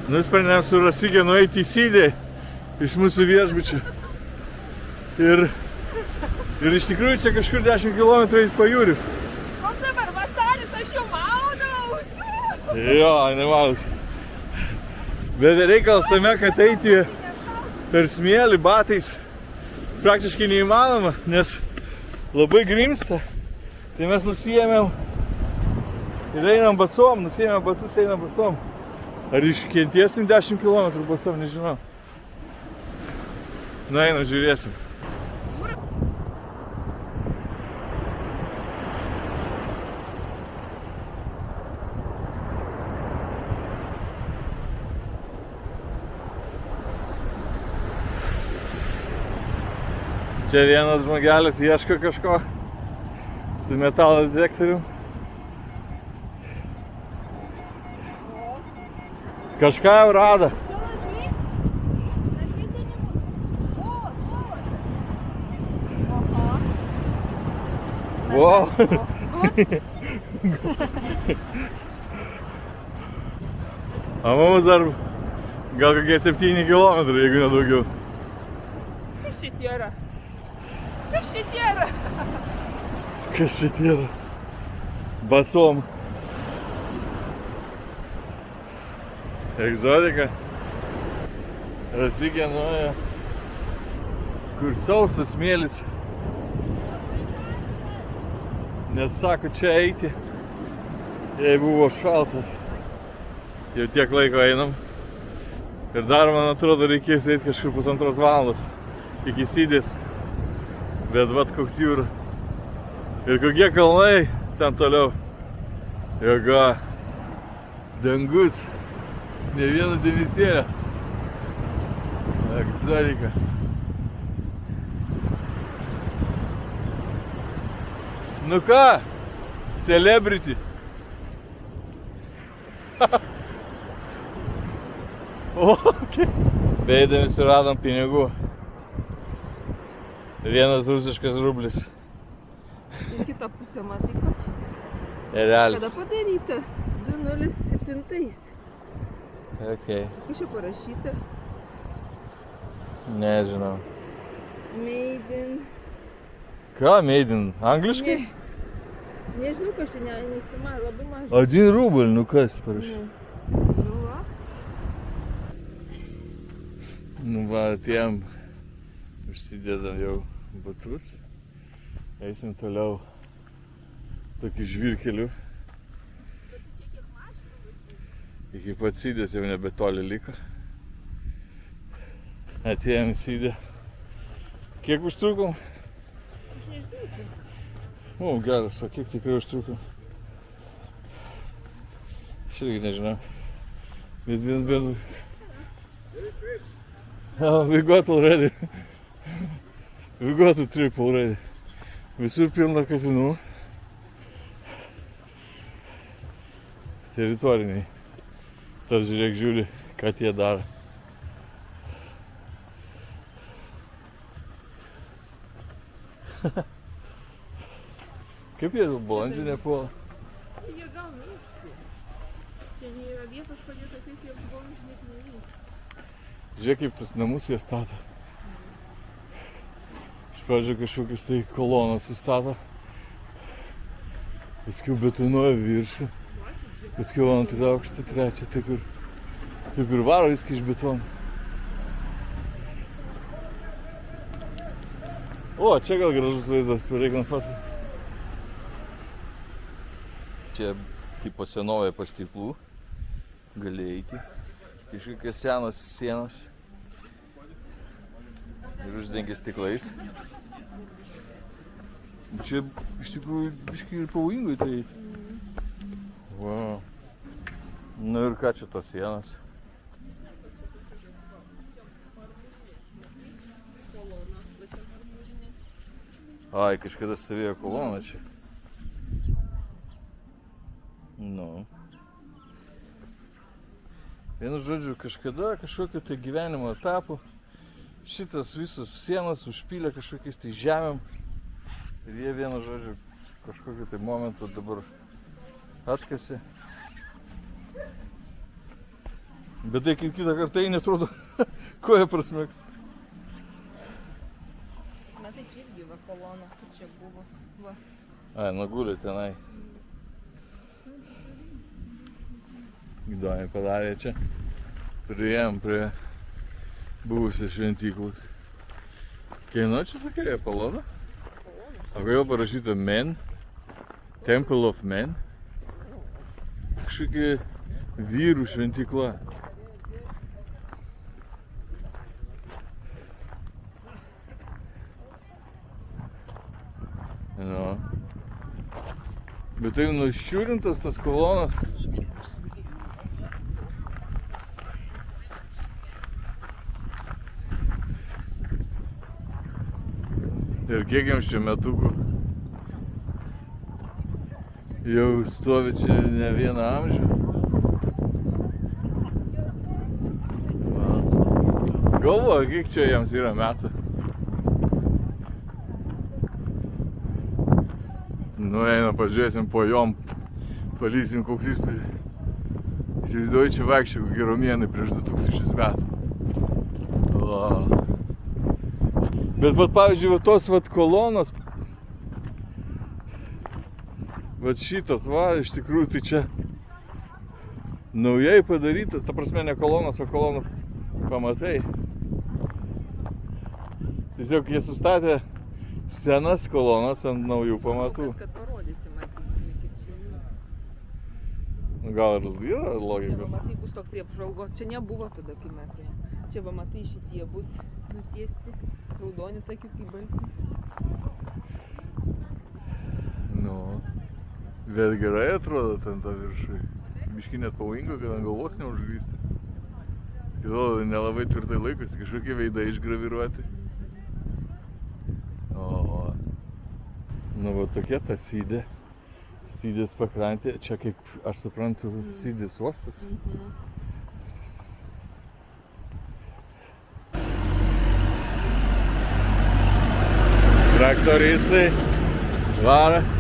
Nusprendėm su Rasigė nueiti į Sydę iš mūsų viešbučio. Ir iš tikrųjų čia kažkur 10 km eiti pajūriu. Koks dabar vasaris, aš jau maudaus. Jo, nemaudaus. Bet reikalas tame, kad eiti per smėlį batais praktiškai neįmanoma, nes labai grimsta. Tai mes nusiėmėm ir einam basom, nusiėmėm batus, einam basom. Ar iškentiesim 10 km basom, nežinau. Na, einam, žiūrėsim. Čia vienas žmogelis ieško kažko su metalo detektoriu. Kažką jau rado. Wow. A mums dar gal kokie 7 km, jeigu ne daugiau. Kas čia yra? Kas čia yra? Kas čia yra? Basom. Egzotika. Rasigė nuėjo, kur sausas smėlis. Nes sako, čia eiti, jei buvo šaltas. Jau tiek laiko einam. Ir dar, man atrodo, reikės eiti kažkur 1,5 valandos iki Sydės. Bet vat koks jūra. Ir kokie kalnai ten toliau. Joga. Dangus. Ne vieno debesėlio. Egzotika. Nu ką? Celebrity. Okay. Beeidami suradom pinigų. Vienas rusiškas rublis. Ir kitą pusę matai, kad? Realis. Kada padaryta? 2007. Okay. Kas čia parašyta? Nežinau. Made in... Ką made in? Angliškai? Nežinau, kas čia nesimai, labai mažai. 1 rublį, nu kas parašė? Nu va. Nu va, atėjom, užsidėdam jau batus. Eisim toliau tokiu žvyrkeliu. Iki pat Sydės jau nebetoli liko. Atėjom į Sydę. Kiek užtrukom? Aš nežinau. O, geras, o kiek tikrai užtrukom? Aš irgi nežinau. Bet Oh, we got already. We got the trip already. Visur pilna katinų. Teritoriniai. Tas žiūrėk žiūri, ką tie daro. Kaip jie balandžių nepuola? Jie gal miesti. Čia nėra vietos padėtas, jie balandžių net nevyks. Žiūrėk, kaip tas namus jie stato. Iš pradžio kažkokius tai kolonas sustato. Paskiau betonuoja viršų. Paskiau antrą aukštą, trečią, tai kur varo viską iš betono. O, čia gal gražus vaizdas, pareikam fotą. Čia tipo senovė pastiklų. Gali eiti. Kažkokios senos sienos. Ir uždengia stiklais. Čia iš tikrųjų biškai ir pavojingai tai eiti. Wow. Nu ir ką čia tos sienos? Ai, kažkada stovėjo kolona čia. Nu. Vienu žodžiu, kažkada kažkokio tai gyvenimo etapu šitas visas sienas užpylė kažkokiais tai žemėm. Ir jie vienu žodžiu kažkokiu tai momentu dabar atkasė. Bet tai kitą kartą eini, atrodo, koja prasmėgs. Matai, čia irgi va kolona, čia buvo. Va. Ai, nagulė tenai. Įdomiai padarė čia. Priėjom prie buvusios šventyklos. Kieno čia sakai, Apollono? O kodėl parašyta Men? Temple of Men? Kažkokia vyrų šventykla. No. Bet tai nušiūrintas tas kolonas. Ir kiek jiems čia metukų? Jau stovi čia ne vieną amžių. Galvoju, kiek čia jiems yra metų. Nueina, pažiūrėsim po jom, palysim koks įspūdis. Įsivaizduoju, čia vaikščiau kokie romėnai prieš 2000 metų. Va. Bet pavyzdžiui, va tos vat kolonos, vat šitos, va, iš tikrųjų tai čia naujai padaryta, ta prasme ne kolonos, o kolonų pamatai. Tiesiog jie sustatė senas kolonas ant naujų pamatų. Kad parodyti, matysime, kaip čia yra. Gal ir yra Čia va, logikos. matai, bus toksai apžvalgos. Čia nebuvo tada, kai mes ėjom. Čia va, matai, šitie bus nutiesti. Raudoni tokių kaip balti. Nu, bet gerai atrodo ten ta viršai. Biškį net pavojinga, kad ant galvos neužgrysti. Atrodo, nelabai tvirtai laikosi, kažkokie veidai išgraviruoti. O, nu va tokia ta Sydė. Sydės pakrantė. Čia kaip, aš suprantu, Sydės uostas. Traktoristai vara.